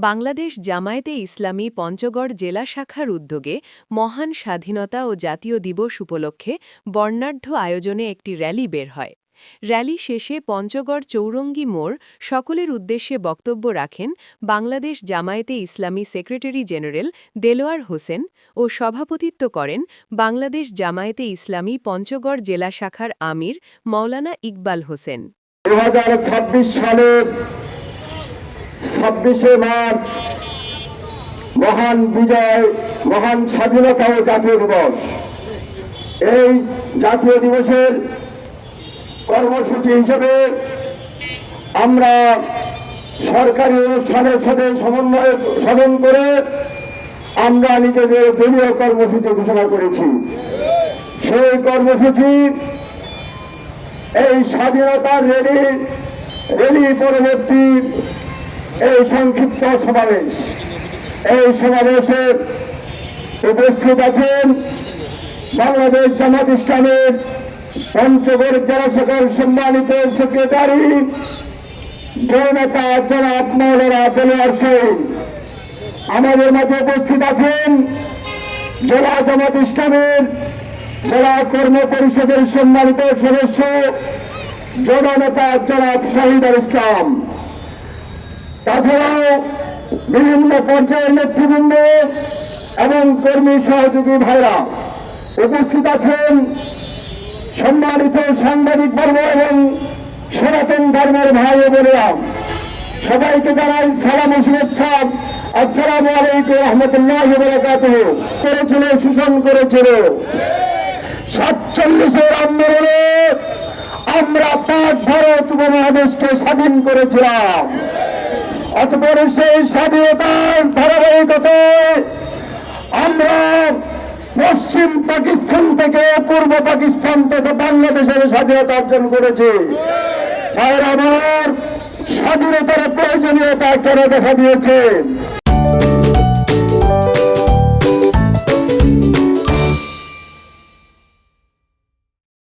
বাংলাদেশ জামায়াতে ইসলামী পঞ্চগড় জেলা শাখার উদ্যোগে মহান স্বাধীনতা ও জাতীয় দিবস উপলক্ষে বর্ণাঢ্য আয়োজনে একটি র্যালি বের হয়। র্যালি শেষে পঞ্চগড় চৌরঙ্গী মোড় সকলের উদ্দেশ্যে বক্তব্য রাখেন বাংলাদেশ জামায়াতে ইসলামী সেক্রেটারি জেনারেল দেলোয়ার হোসেন ও সভাপতিত্ব করেন বাংলাদেশ জামায়াতে ইসলামী পঞ্চগড় জেলা শাখার আমির মাওলানা ইকবাল হোসেন। 2026 সালের 26শে মার্চ মহান বিজয়, মহান স্বাধীনতা ও জাতীয় দিবস। এই জাতীয় দিবসের কর্মসূচি হিসেবে আমরা সরকারি অনুষ্ঠানের সাথে সমন্বয় সাধন করে আমরা নিজেদের দলীয় কর্মসূচি ঘোষণা করেছি। সেই কর্মসূচি এই স্বাধীনতার র্যালি পরবর্তী এই সংক্ষিপ্ত সমাবেশ। এই সমাবেশে উপস্থিত আছেন বাংলাদেশ জামায়াত ইসলামের পঞ্চগড় জেলা শাখার সম্মানিত সেক্রেটারি জননেতা জনাব মাওলানা দেলোয়ার হোসেন। আমাদের মাঝে উপস্থিত আছেন জেলা জামায়াত ইসলামের জেলা কর্ম পরিষদের সম্মানিত সদস্য জননেতা জনাব শহীদুল ইসলাম। তাছাড়াও বিভিন্ন পর্যায়ের নেতৃবৃন্দ এবং কর্মী সহযোগী ভাইরা উপস্থিত আছেন। সম্মানিত সাংবাদিক বর্গ এবং সনাতন ধর্মের ভাই ও বোনেরা, সবাইকে জানাই সালাম ও শুভেচ্ছা। আসসালামু আলাইকুম রহমতুল্লাহ বারাকাতুহু। করেছিল, শোষণ করেছিল। 47-এর আন্দোলনে আমরা পাক ভারত উপমহাদেশকে স্বাধীন করেছিলাম। অতঃপর সেই স্বাধীনতার ধারাবাহিকতায় আমরা পশ্চিম পাকিস্তান থেকে পূর্ব পাকিস্তান থেকে বাংলাদেশের স্বাধীনতা অর্জন করেছি। আর আমার স্বাধীনতার প্রয়োজনীয়তা কেন দেখা দিয়েছে?